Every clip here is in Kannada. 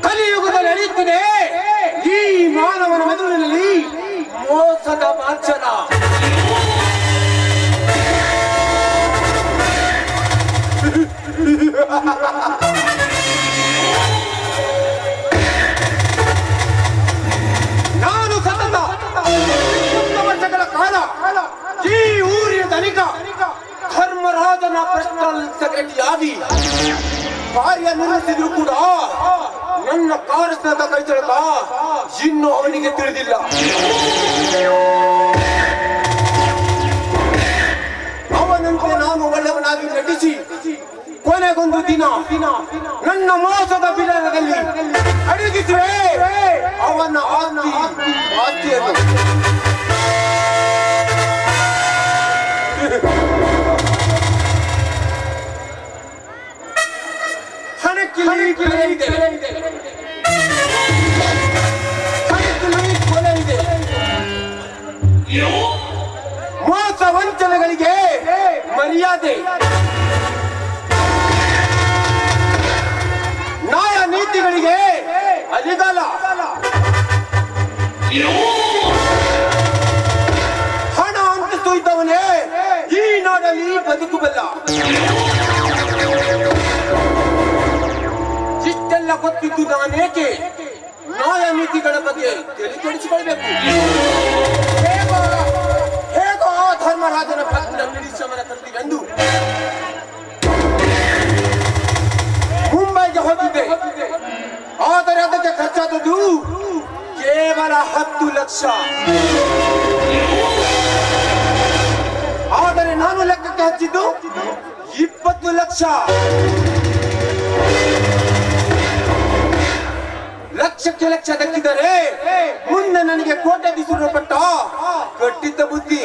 ಕಲಿಯುಗದಲ್ಲಿ ನಡೆಯುತ್ತಿದೆ ಈ ಮಾನವನ ಮೆದುಳಿನಲ್ಲಿ ಮೋಸದ ಮಾರ್ಜನ. ನಾನು ಸತತ 20 ವರ್ಷಗಳ ಕಾಲ ಈ ಊರಿನ ಧನಿಕ ಧರ್ಮರಾಜನ ಪರ್ಸನಲ್ ಸೆಕ್ರೆಟರಿಯಾಗಿ ಕಾರ್ಯನಿರ್ವಹಿಸಿದ್ರು ಕೂಡ ನನ್ನ ಕಾರ್ಯದ ಕೈಚಳಕ ಇನ್ನೂ ಅವನಿಗೆ ತಿಳಿದಿಲ್ಲ. ಅವನಂತೆ ನಾನು ಒಳ್ಳೆಯವನಾಗಿ ನಟಿಸಿ ಕೊನೆಗೊಂದು ದಿನ ನನ್ನ ಮೋಸದ ಬಿಲದಲ್ಲಿ ಅಡಗಿಸುವೆ ಅವನ ಆಸ್ತಿಯನ್ನು. ಹಣಕ್ಕೆ ಕೊಲೆ ಇದೆ, ಕೊಲೆ ಇದೆ. ಮೋಸ ವಂಚನೆಗಳಿಗೆ ಮರ್ಯಾದೆ, ನ್ಯಾಯ ನೀತಿಗಳಿಗೆ ಅಲಿಗಾಲ. ಹಣ ಅಂತಸ್ತು ಇದ್ದವನೇ ಈ ನಾಡಲ್ಲಿ ಬದುಕಬಲ್ಲ. ಇಷ್ಟೆಲ್ಲ ಗೊತ್ತಿದ್ದು ನಾನೇಕೆ ನ್ಯಾಯ ನೀತಿಗಳ ಬಗ್ಗೆ ತಿಳಿದುಕೊಳ್ಳಬೇಕು? ಹೇಗೋ ಧರ್ಮರಾಜನ ಪತ್ನಿ ನಿರೀಕ್ಷಮನ ತಂದಿವೆಂದು ಮುಂಬೈಗೆ ಹೋಗಿದ್ದೆ. ಆದರೆ ಅದಕ್ಕೆ ಖರ್ಚಾದದ್ದು ಕೇವಲ 10 ಲಕ್ಷ. ಆದರೆ ನಾನು ಲೆಕ್ಕಕ್ಕೆ ಹಚ್ಚಿದ್ದು 20 ಲಕ್ಷ. ಲಕ್ಷಕ್ಕೆ ಲಕ್ಷ ದಕ್ಕಿದರೆ ಮುಂದೆ ನನಗೆ ಕೋಟ್ಯಾಧೀಶರು ಪಟ್ಟ ಕಟ್ಟಿದ್ದ ಬುದ್ಧಿ.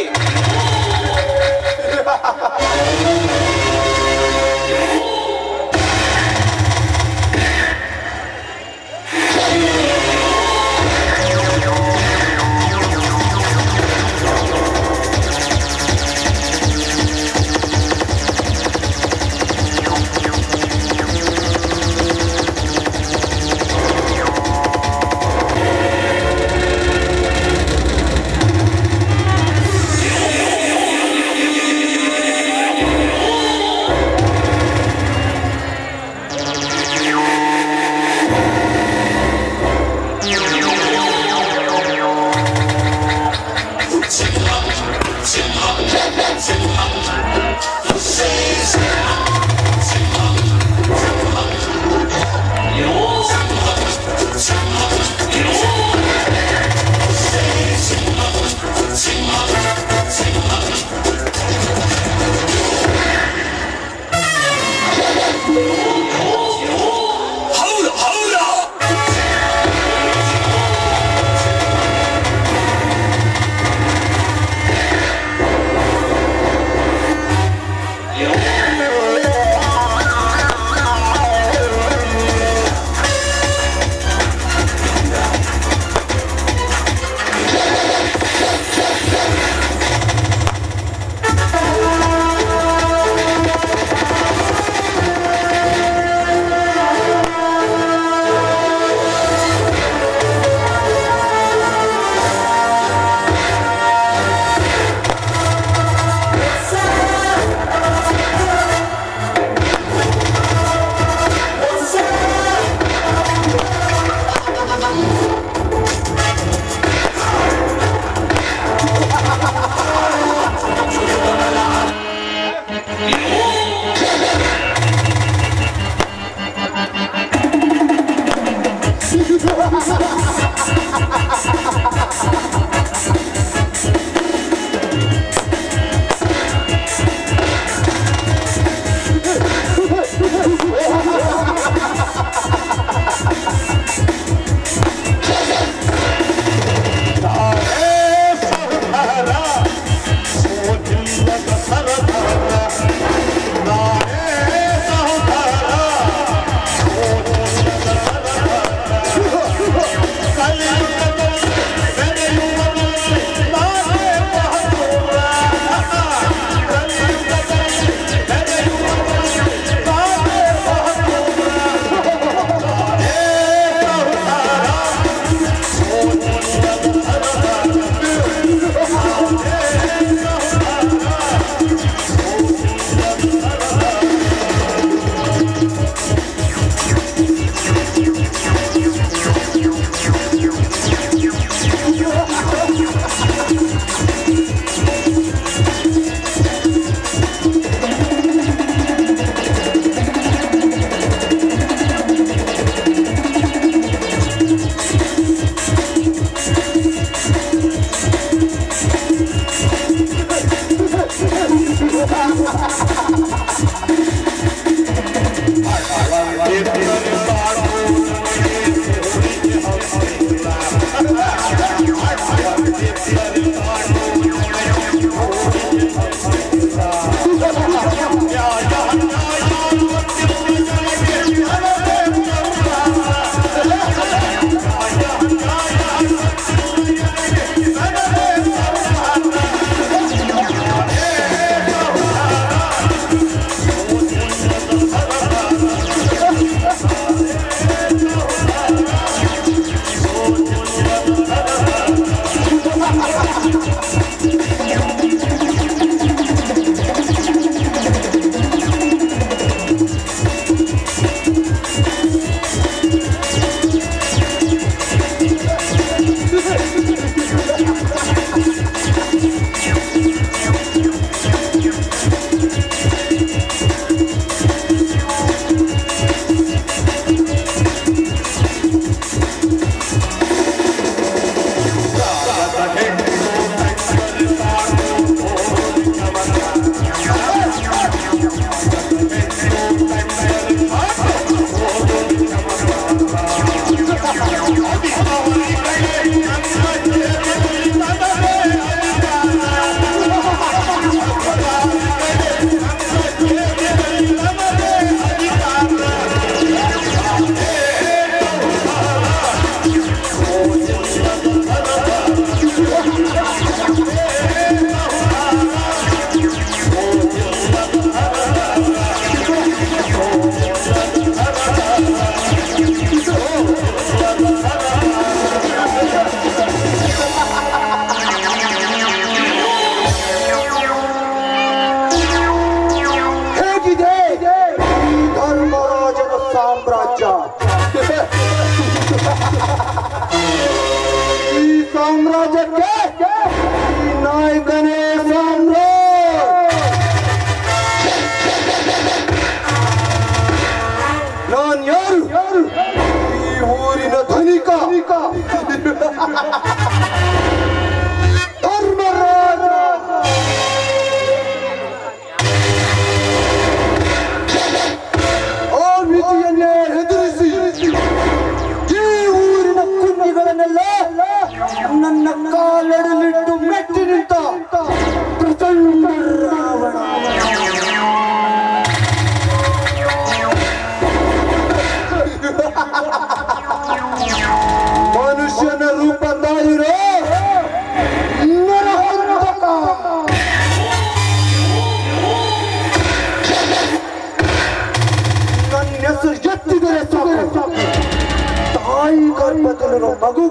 ಮಗು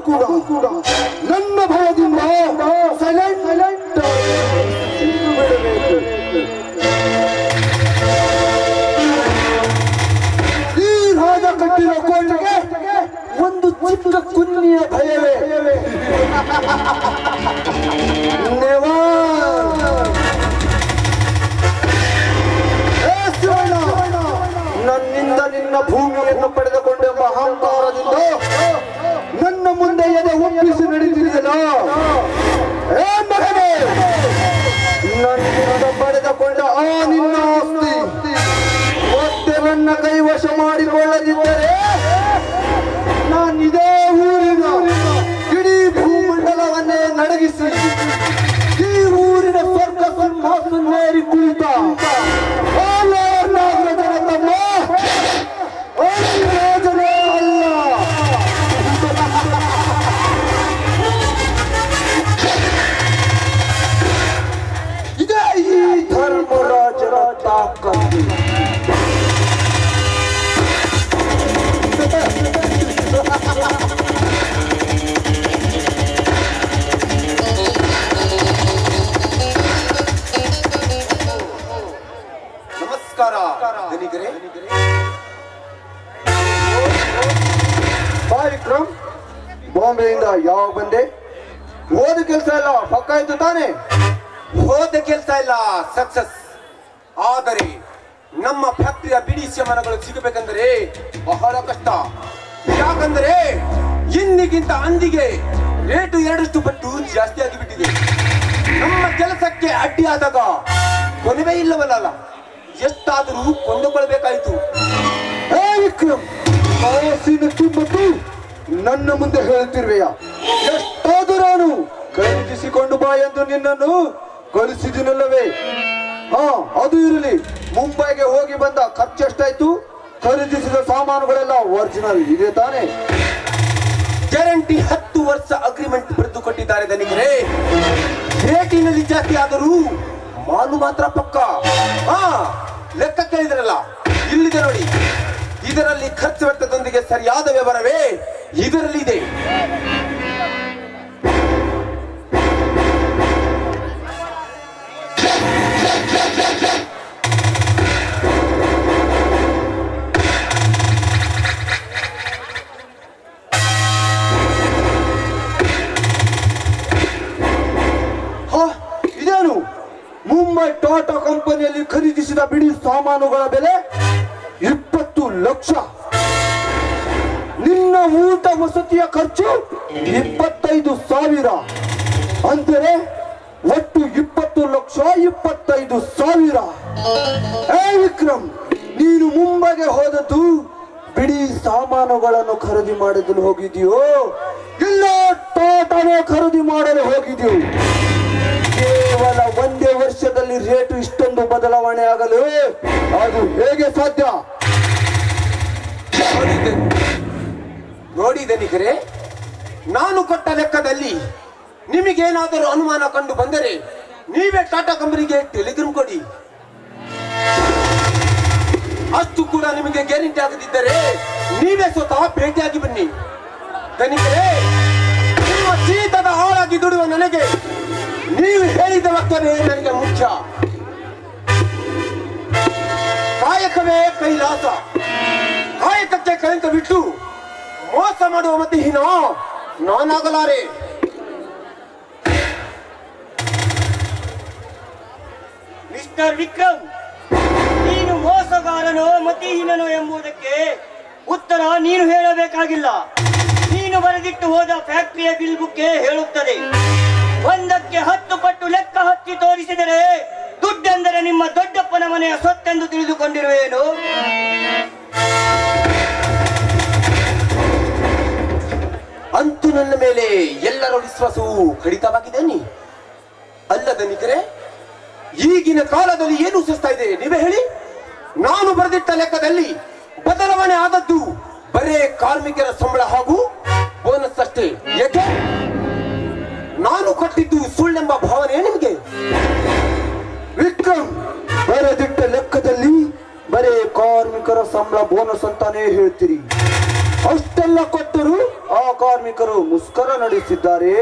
ಕೂಡ ನನ್ನ ಭಯದಿಂದ ಸೈಲೆಂಟ್ ಈ ರಾಜ ಕಟ್ಟಿರೋ ಕೋಟೆಗೆ ಒಂದು ಚಿಕ್ಕ ಕುನ್ನಿಯ ಭಯವೇ ನನ್ನಿಂದ ನಿನ್ನ ಭೂಮಿಯನ್ನು ಪಡೆದುಕೊಂಡೆಂಬ ಅಹಂಕಾರದಿಂದ ನನ್ನ ಮುಂದೆ ಎದೆ ಒಪ್ಪಿಸಿ ನಡೀತಿದೆಯಲ್ಲ ಮಗನೇ, ನನ್ನಿಂದ ಪಡೆದುಕೊಂಡ ಆ ನಿನ್ನ ಆಸ್ತಿ ಮತ್ತೆ ನನ್ನ ಕೈವಶ ಮಾಡಿಕೊಳ್ಳದಿದ್ದರೆ ನಾನಿದೇ ಊರಿನ ಇಡೀ ಭೂಮಂಡಲವನ್ನೇ ನಡಗಿಸಿ ಈ ಊರಿನ ಸ್ವರ್ಗ ಸಿಂಹಾಸನೇರಿ ಕುಳಿತ ತಮ್ಮ ರಾಜನೇ ಅಲ್ಲ. ಇದೇ ಈ ಧರ್ಮರಾಜರ ತಾಕತ್ತು. ನಮಸ್ಕಾರ ಧನಿಕರೇ. ವಿಕ್ರಮ್, ಬಾಂಬೆಯಿಂದ ಯಾವಾಗ ಬಂದೆ? ಹೋದ ಕೆಲಸ ಇಲ್ಲ ಪಕ್ಕ ಆಯ್ತು ತಾನೆ? ಹೋದ ಕೆಲಸ ಇಲ್ಲ, ಸಕ್ಸಸ್. ಆದರೆ ನಮ್ಮ ಫ್ಯಾಕ್ಟರಿಯ ಬಿಡಿ ಸಾಮಾನುಗಳು ಸಿಗಬೇಕಂದ್ರೆ ಬಹಳ ಕಷ್ಟ. ಯಾಕಂದ್ರೆ ಇಂದಿಗಿಂತ ಅಂದಿಗೆ ರೇಟು 2 ಪಟ್ಟು ಜಾಸ್ತಿ ಆಗಿಬಿಟ್ಟಿದೆ. ನಮ್ಮ ಕೆಲಸಕ್ಕೆ ಅಡ್ಡಿಯಾದಾಗ ಕೊನೆವೇ ಇಲ್ಲವಲ್ಲ. ಎಷ್ಟಾದರೂ ಕೊಂಡುಕೊಳ್ಬೇಕಾಯ್ತು. ವಿಕ್ರಮ್, ಕಾಸಿನ ಕಿಮ್ಮತ್ತು ನನ್ನ ಮುಂದೆ ಹೇಳ್ತಿರ್ವೆಯ? ಎಷ್ಟಾದರೂ ನಾನು ಖರೀದಿಸಿಕೊಂಡು ಬಾ ಎಂದು ನಿನ್ನನ್ನು ಕಳಿಸಿದಿನಲ್ಲವೇ? ಅದು ಇರಲಿ. ಮುಂಬೈಗೆ ಹೋಗಿ ಬಂದ ಖರ್ಚು ಎಷ್ಟಾಯ್ತು? ಖರೀದಿಸಿದ ಸಾಮಾನುಗಳೆಲ್ಲ ಒರಿಜಿನಲ್ ಇದೆ ತಾನೆ? ಗ್ಯಾರಂಟಿ 10 ವರ್ಷ ಅಗ್ರಿಮೆಂಟ್ ಬರೆದು ಕೊಟ್ಟಿದ್ದಾರೆ ದನಿಗರೇ. ರೇಟಿನಲ್ಲಿ ಜಾಸ್ತಿ ಆದರೂ ಮಾಲು ಮಾತ್ರ ಪಕ್ಕ. ಲೆಕ್ಕ ಕೇಳಿದ್ರಲ್ಲ, ಇಲ್ಲಿದೆ ನೋಡಿ. ಇದರಲ್ಲಿ ಖರ್ಚು ವೆಚ್ಚದೊಂದಿಗೆ ಸರಿಯಾದ ವ್ಯವಹಾರವೇ ಇದರಲ್ಲಿ ಇದೆ. ಇದೇನು? ಮುಂಬೈ ಟಾಟಾ ಕಂಪನಿಯಲ್ಲಿ ಖರೀದಿಸಿದ ಬಿಡಿ ಸಾಮಾನುಗಳ ಬೆಲೆ 20 ಲಕ್ಷ. ನಿನ್ನ ಊಟ ವಸತಿಯ ಖರ್ಚು 25,000. ಅಂದರೆ ಒಟ್ಟು 20 ಲಕ್ಷ 25,000. ವಿಕ್ರಮ್, ನೀನು ಮುಂಬೈಗೆ ಹೋದದ್ದು ಬಿಡಿ ಸಾಮಾನುಗಳನ್ನು ಖರೀದಿ ಮಾಡಲು ಹೋಗಿದೆಯೋ ಇಲ್ಲ ಟಾಟಾನೇ ಖರೀದಿ ಮಾಡಲು ಹೋಗಿದೆಯೋ? ಕೇವಲ ಒಂದೇ ವರ್ಷದಲ್ಲಿ ರೇಟು ಇಷ್ಟೊಂದು ಬದಲಾವಣೆ ಆಗಲು ಅದು ಹೇಗೆ ಸಾಧ್ಯ? ನೋಡಿ ದನಿಗರೇ, ನಾನು ಕೊಟ್ಟ ಲೆಕ್ಕದಲ್ಲಿ ನಿಮಗೇನಾದರೂ ಅನುಮಾನ ಕಂಡು ಬಂದರೆ ನೀವೇ ಟಾಟಾ ಕಂಪನಿಗೆ ಟೆಲಿಗ್ರಾಮ್ ಕೊಡಿ. ಅಷ್ಟು ಕೂಡ ನಿಮಗೆ ಗ್ಯಾರಂಟಿ ಆಗದಿದ್ದರೆ ನೀವೇ ಸ್ವತಃ ಭೇಟಿಯಾಗಿ ಬನ್ನಿ. ದನಿಗರೇ, ನಿಮ್ಮ ಜೀತದ ಹಾಳಾಗಿ ದುಡಿಯುವ ನನಗೆ ನೀವು ಹೇಳಿದ ವಕ್ತವೇ ನನಗೆ ಮುಖ್ಯ. ಕಾಯಕವೇ ಕೈಲಾಸ. ಕಾಯಕಕ್ಕೆ ಕಳಂಕ ಬಿಟ್ಟು ಮೋಸ ಮಾಡುವ ಮತಿಹೀನ ನಾನಾಗಲಾರೆ. ಮಿಸ್ಟರ್ ವಿಕ್ರಮ್, ನೀನು ಮೋಸಗಾರನೋ ಮತಿಹೀನನೋ ಎಂಬುದಕ್ಕೆ ಉತ್ತರ ನೀನು ಹೇಳಬೇಕಾಗಿಲ್ಲ. ನೀನು ಬರೆದಿಟ್ಟು ಹೋದ ಫ್ಯಾಕ್ಟರಿಯ ಬಿಲ್ ಬುಕ್ ಹೇಳುತ್ತದೆ. 1ಕ್ಕೆ 10 ಪಟ್ಟು ಲೆಕ್ಕ ಹಚ್ಚಿ ತೋರಿಸಿದರೆ ದುಡ್ಡೆಂದರೆ ನಿಮ್ಮ ದೊಡ್ಡಪ್ಪನ ಮನೆಯ ಸೊತ್ತೆಂದು ತಿಳಿದುಕೊಂಡಿರುವೇನು? ಅಂತೂ ನನ್ನ ಮೇಲೆ ಎಲ್ಲರ ವಿಶ್ವಾಸವೂ ಕಡಿತವಾಗಿದೆ. ಅಲ್ಲದ ನಿಕರೆ, ಈಗಿನ ಕಾಲದಲ್ಲಿ ಏನು ಸುಸ್ತಾ ಇದೆ ನೀವೇ ಹೇಳಿ? ನಾನು ಬರೆದಿಟ್ಟ ಲೆಕ್ಕದಲ್ಲಿ ಬದಲಾವಣೆ ಆದದ್ದು ಬರೇ ಕಾರ್ಮಿಕರ ಸಂಬಳ ಹಾಗೂ ಬೋನಸ್ ಅಷ್ಟೇ. ಏಕೆ? ನಾನು ಕೊಟ್ಟಿದ್ದು ಸುಳ್ಳೆಂಬ ಭಾವನೆ ನಿಮಗೆ? ವಿಕ್ರಮ್, ಬರೆದಿಟ್ಟ ಲೆಕ್ಕದಲ್ಲಿ ಬರೇ ಕಾರ್ಮಿಕರ ಸಂಬಳ ಬೋನಸ್ ಅಂತಾನೆ ಹೇಳ್ತೀರಿ. ಅಷ್ಟೆಲ್ಲ ಕೊಟ್ಟರು ಆ ಕಾರ್ಮಿಕರು ಮುಸ್ಕರ ನಡೆಸಿದ್ದಾರೆ.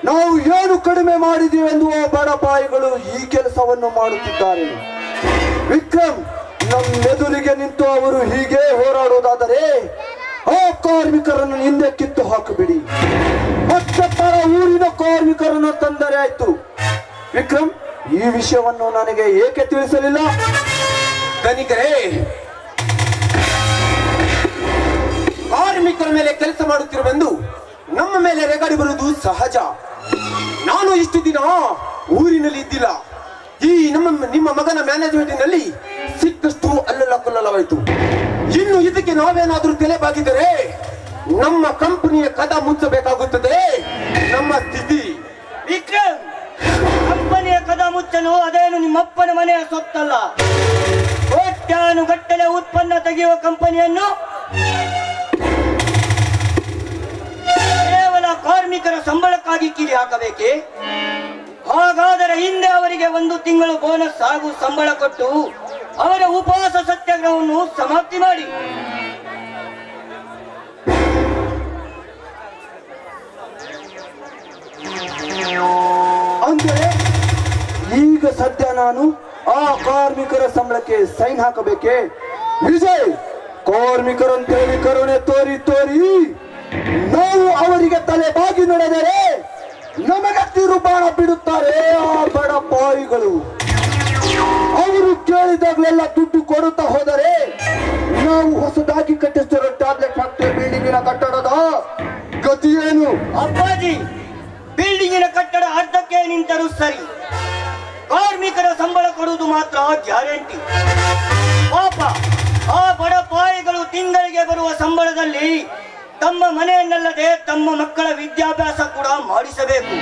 ನಾವು ಏನು ಕಡಿಮೆ ಮಾಡಿದೀವೆಂದು ಆ ಬಡಪಾಯಿಗಳು ಈ ಕೆಲಸವನ್ನು ಮಾಡುತ್ತಿದ್ದಾರೆ. ವಿಕ್ರಮ್, ನಮ್ಮೆದುರಿಗೆ ನಿಂತು ಅವರು ಹೀಗೆ ಹೋರಾಡುವುದಾದರೆ ಆ ಕಾರ್ಮಿಕರನ್ನು ಹಿಂದೆ ಕಿತ್ತು ಹಾಕಿಬಿಡಿ. ಪಕ್ಕತ್ತರ ಊರಿನ ಕಾರ್ಮಿಕರನ್ನು ತಂದರೆ ಆಯ್ತು. ವಿಕ್ರಮ್, ಈ ವಿಷಯವನ್ನು ನನಗೆ ಏಕೆ ತಿಳಿಸಲಿಲ್ಲ? ಧನಿಕರೇ, ಕಾರ್ಮಿಕರ ಮೇಲೆ ಕೆಲಸ ಮಾಡುತ್ತಿರುವೆಂದು ನಮ್ಮ ಮೇಲೆ ರೆಗಾಡಿ ಬರುವುದು ಸಹಜ. ನಾನು ಇಷ್ಟು ದಿನ ಊರಿನಲ್ಲಿ ಇದ್ದಿಲ್ಲ. ಈ ನಿಮ್ಮ ಮಗನ ಮ್ಯಾನೇಜ್ಮೆಂಟಿನಲ್ಲಿ ಸಿಕ್ಕಷ್ಟು ಅಲ್ಲಲ್ಲ ಕೊಲ್ಲಲವಾಯಿತು. ಇನ್ನು ಇದಕ್ಕೆ ನಾವೇನಾದ್ರೂ ತಲೆ ಬಾಗಿದರೆ ನಮ್ಮ ಕಂಪನಿಯ ಕದ ಮುಚ್ಚಬೇಕಾಗುತ್ತದೆ. ನಮ್ಮ ಸ್ಥಿತಿ. ವಿಕ್ರಮ್, ಕಂಪನಿಯ ಕದ ಮುಚ್ಚಲು ಅದೇನು ನಿಮ್ಮಪ್ಪನ ಮನೆಯ ಸೊತ್ತಲ್ಲ. ಕೋಟ್ಯಾನುಗಟ್ಟಲೆ ಉತ್ಪನ್ನ ತೆಗೆಯುವ ಕಂಪನಿಯನ್ನು ಕೇವಲ ಕಾರ್ಮಿಕರ ಸಂಬಳಕ್ಕಾಗಿ ಕಿಡಿ ಹಾಕಬೇಕೆ? ಹಾಗಾದರೆ ಹಿಂದೆ ಅವರಿಗೆ 1 ತಿಂಗಳು ಬೋನಸ್ ಹಾಗೂ ಸಂಬಳ ಕೊಟ್ಟು ಅವರ ಉಪವಾಸ ಸತ್ಯಾಗ್ರಹವನ್ನು ಸಮಾಪ್ತಿ ಮಾಡಿ. ಅಂದರೆ ಈಗ ಸದ್ಯ ನಾನು ಆ ಕಾರ್ಮಿಕರ ಸಂಬಳಕ್ಕೆ ಸೈನ್ ಹಾಕಬೇಕೆ? ವಿಜಯ್, ಕಾರ್ಮಿಕರಂತೇಳಿ ಕರುಣೆ ತೋರಿ ತೋರಿ ನಾವು ಅವರಿಗೆ ತಲೆ ಬಾಗಿ ನಡೆದರೆ ನಮಗೆ ತಿರುಬಾಣ ಬಿಡುತ್ತಾರೆ ಆ ಬಡಪಾಯಿಗಳು. ಅವರು ಕೇಳಿದಾಗಲೆಲ್ಲ ದುಡ್ಡು ಕೊಡುತ್ತಾ ಹೋದರೆ ನಾವು ಹೊಸದಾಗಿ ಕಟ್ಟಿಸಿರೋ ಟ್ಯಾಬ್ಲೆಟ್ ಫ್ಯಾಕ್ಟರಿ ಬಿಲ್ಡಿಂಗಿನ ಕಟ್ಟಡದ ಗತಿ ಏನು? ಅಪ್ಪಾಜಿ, ಬಿಲ್ಡಿಂಗಿನ ಕಟ್ಟಡ ಅರ್ಧಕ್ಕೆ ನಿಂತರೂ ಸರಿ, ಕಾರ್ಮಿಕರ ಸಂಬಳ ಕೊಡುವುದು ಮಾತ್ರ ಗ್ಯಾರಂಟಿ. ಪಾಪ ಆ ಬಡಪಾಯಿಗಳು ತಿಂಗಳಿಗೆ ಬರುವ ಸಂಬಳದಲ್ಲಿ ತಮ್ಮ ಮನೆಯನ್ನಲ್ಲದೆ ತಮ್ಮ ಮಕ್ಕಳ ವಿದ್ಯಾಭ್ಯಾಸ ಕೂಡ ಮಾಡಿಸಬೇಕು.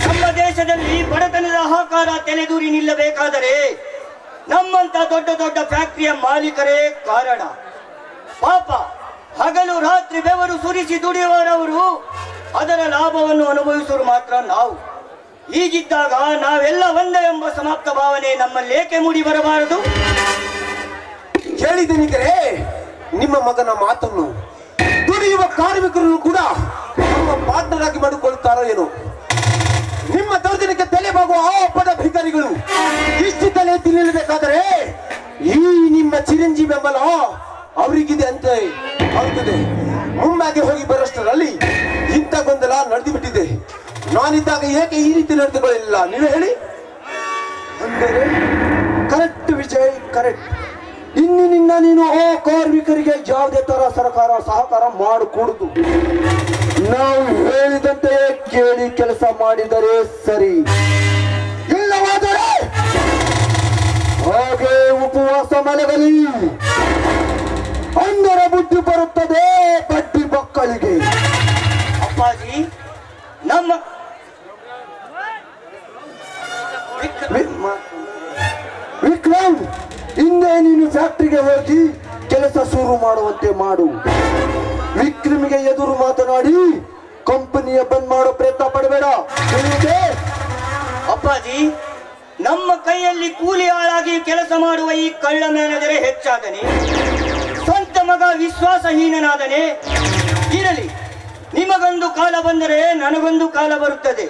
ನಮ್ಮ ದೇಶದಲ್ಲಿ ಬಡತನದ ಹಾಕಾರ ತಲೆದೂರಿ ನಿಲ್ಲಬೇಕಾದರೆ ನಮ್ಮಂತ ದೊಡ್ಡ ದೊಡ್ಡ ಫ್ಯಾಕ್ಟರಿಯ ಮಾಲೀಕರೇ ಕಾರಣ. ಪಾಪ ಹಗಲು ರಾತ್ರಿ ಬೆವರು ಸುರಿಸಿ ದುಡಿಯುವವರು ಅದರ ಲಾಭವನ್ನು ಅನುಭವಿಸುವರು ಮಾತ್ರ ನಾವು. ಹೀಗಿದ್ದಾಗ ನಾವೆಲ್ಲ ಒಂದೇ ಎಂಬ ಸಮಾಪ್ತ ಭಾವನೆ ನಮ್ಮಲ್ಲೇಕೆ ಮೂಡಿ ಬರಬಾರದು? ಕೇಳಿದನಿಕರೇ ನಿಮ್ಮ ಮಗನ ಮಾತನ್ನು. ದುಡಿಯುವ ಕಾರ್ಮಿಕರನ್ನು ಕೂಡ ನಮ್ಮ ಪಾರ್ಟ್ನರ್ ಆಗಿ ಮಾಡಿಕೊಳ್ಳುತ್ತಾರೋ ಏನೋ. ನಿಮ್ಮ ದೌರ್ಜನ್ಯಕ್ಕೆ ತಲೆಬಾಗುವ ಆ ಪದ ಭಿಕಾರಿಗಳು ಇಷ್ಟು ತಲೆ ತಿನ್ನಬೇಕಾದರೆ ಈ ನಿಮ್ಮ ಚಿರಂಜೀವಿ ಬೆಂಬಲ ಅವರಿಗಿದೆ ಅಂತ ಆಗುತ್ತದೆ. ಮುಂಬಾಗೆ ಹೋಗಿ ಬರೋಷ್ಟರಲ್ಲಿ ಇಂಥ ಗೊಂದಲ ನಡೆದು ಬಿಟ್ಟಿದೆ. ನಾನಿದ್ದಾಗ ಏಕೆ ಈ ರೀತಿ ನಡೆದುಕೊಳ್ಳಲಿಲ್ಲ ನೀವೇ ಹೇಳಿ? ಅಂದರೆ ಕರೆಕ್ಟ್ ವಿಜಯ್, ಕರೆಕ್ಟ್. ಇಂದಿನಿಂದ ನೀನು ಆ ಕಾರ್ಮಿಕರಿಗೆ ಯಾವುದೇ ತರ ಸರ್ಕಾರ ಸಹಕಾರ ಮಾಡಿಕೊಡುದು. ನಾವು ಹೇಳಿದಂತೆಯೇ ಕೇಳಿ ಕೆಲಸ ಮಾಡಿದರೆ ಸರಿ, ಇಲ್ಲವಾದರೆ ಹಾಗೆ ಉಪವಾಸ ಮಲಗಲಿ. ಅಂದರೆ ಬುದ್ಧಿ ಬರುತ್ತದೆ ಬಡ್ಡಿ ಮಕ್ಕಳಿಗೆ. ಅಪ್ಪಾಜಿ, ನಮ್ಮ ವಿಕ್ರಮ್, ಹಿಂದೆ ನೀನು ಫ್ಯಾಕ್ಟರಿಗೆ ಹೋಗಿ ಕೆಲಸ ಶುರು ಮಾಡುವಂತೆ ಮಾಡು. ವಿಕ್ರಮಿಗೆ ಎದುರು ಮಾತನಾಡಿ ಕಂಪನಿಯ ಬಂದ್ ಮಾಡೋ ಪ್ರಯತ್ನ ಪಡಬೇಡ. ಅಪ್ಪಾಜಿ, ನಮ್ಮ ಕೈಯಲ್ಲಿ ಕೂಲಿ ಆಳಾಗಿ ಕೆಲಸ ಮಾಡುವ ಈ ಕಳ್ಳ ಮ್ಯಾನೇಜರೇ ಹೆಚ್ಚಾದನೆ, ಸ್ವಂತ ಮಗ ವಿಶ್ವಾಸಹೀನನಾದನೆ. ಇರಲಿ, ನಿಮಗೊಂದು ಕಾಲ ಬಂದರೆ ನನಗೊಂದು ಕಾಲ ಬರುತ್ತದೆ.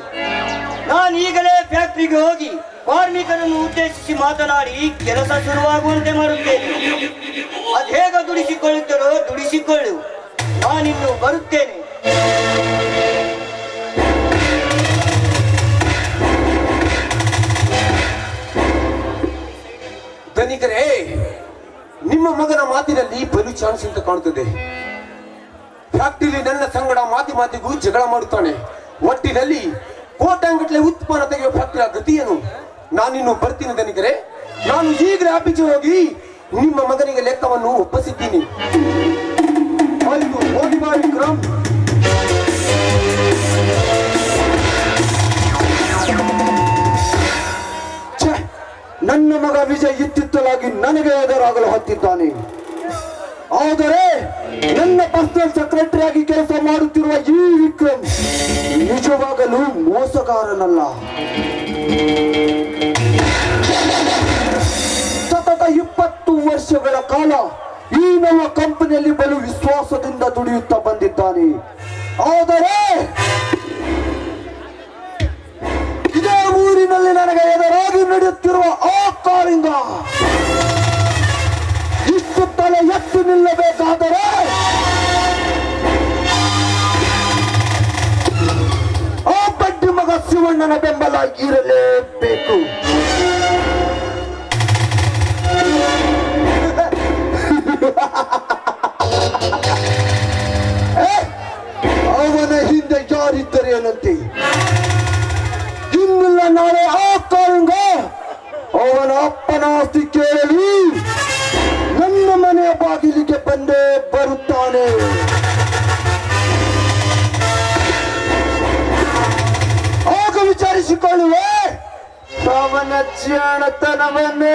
ನಾನು ಈಗಲೇ ಫ್ಯಾಕ್ಟರಿಗೆ ಹೋಗಿ ಕಾರ್ಮಿಕರನ್ನು ಉದ್ದೇಶಿಸಿ ಮಾತನಾಡಿ ಕೆಲಸ ಶುರುವಾಗುವಂತೆ ಮಾಡುತ್ತೇನೆ. ಅದೇಗ ದುಡಿಸಿಕೊಳ್ಳುತ್ತಾರೋ ದುಡಿಸಿಕೊಳ್ಳು, ನಾನಿನ್ನು ಬರುತ್ತೇನೆ. ಧನಿಕರೇ, ನಿಮ್ಮ ಮಗನ ಮಾತಿನಲ್ಲಿ ಬಲು ಚಾನ್ಸ್ ಅಂತ ಕಾಣುತ್ತದೆ. ಫ್ಯಾಕ್ಟರಿ ನನ್ನ ಸಂಗಡ ಮಾತಿಗೂ ಜಗಳ ಮಾಡುತ್ತಾನೆ. ಒಟ್ಟಿನಲ್ಲಿ ಕೋಟ್ಯಾಂಗಟ್ಟಲೆ ಉತ್ಪನ್ನ ತೆಗೆಯುವ ಫ್ಯಾಕ್ಟರಿ ಗತಿಯೇನು? ನಾನಿನ್ನು ಬರ್ತೀನಿ ಧನಿಕರೇ. ನಾನು ಈಗಲೇ ಆಫೀಸಿಗೆ ಹೋಗಿ ನಿಮ್ಮ ಮಗನಿಗೆ ಲೆಕ್ಕವನ್ನು ಒಪ್ಪಿಸಿದ್ದೀನಿ. ಆಯ್ತು, ಹೋಗಿ ಬಾ ವಿಕ್ರಮ್. ನನ್ನ ಮಗ ವಿಜಯ್ ಇತ್ತಿತ್ತಲಾಗಿ ನನಗೆ ಎದುರಾಗಲು ಹತ್ತಿದ್ದಾನೆ. ಆದರೆ ನನ್ನ ಪರ್ಸನಲ್ ಸೆಕ್ರೆಟರಿ ಆಗಿ ಕೆಲಸ ಮಾಡುತ್ತಿರುವ ಈ ವಿಕ್ರಮ್ ನಿಜವಾಗಲೂ ಮೋಸಗಾರನಲ್ಲ. ಸತತ 20 ವರ್ಷಗಳ ಕಾಲ ಈ ನಮ್ಮ ಕಂಪನಿಯಲ್ಲಿ ಬಲು ವಿಶ್ವಾಸದಿಂದ ದುಡಿಯುತ್ತಾ ಬಂದಿದ್ದಾನೆ. ಆದರೆ ಇದೇ ಊರಿನಲ್ಲಿ ನನಗೆ ಎದುರಾಗಿ ನಡೆಯುತ್ತಿರುವ ಆ ಕಾರಿಂದ ಇಷ್ಟು ತಲೆ ಎತ್ತು ನಿಲ್ಲಬೇಕಾದರೆ ಆ ಬಡ್ಡಿ ಮಗ ಶಿವಣ್ಣನ ಬೆಂಬಲ ಇರಲೇಬೇಕು. ಅವನ ಹಿಂದೆ ಯಾರಿದ್ದರೆ ಏನಂತೆ? ಇನ್ನಿಲ್ಲ ನಾಳೆ ಆ ಕಾರಂಗ ಅವನ ಅಪ್ಪನ ಆಸ್ತಿ ಕೇಳಲಿ ನನ್ನ ಮನೆಯ ಬಾಗಿಲಿಗೆ ಬಂದೇ ಬರುತ್ತಾನೆ. ಆಗ ವಿಚಾರಿಸಿಕೊಳ್ಳುವೆ ಅವನ ಜಾಣತನವನ್ನು.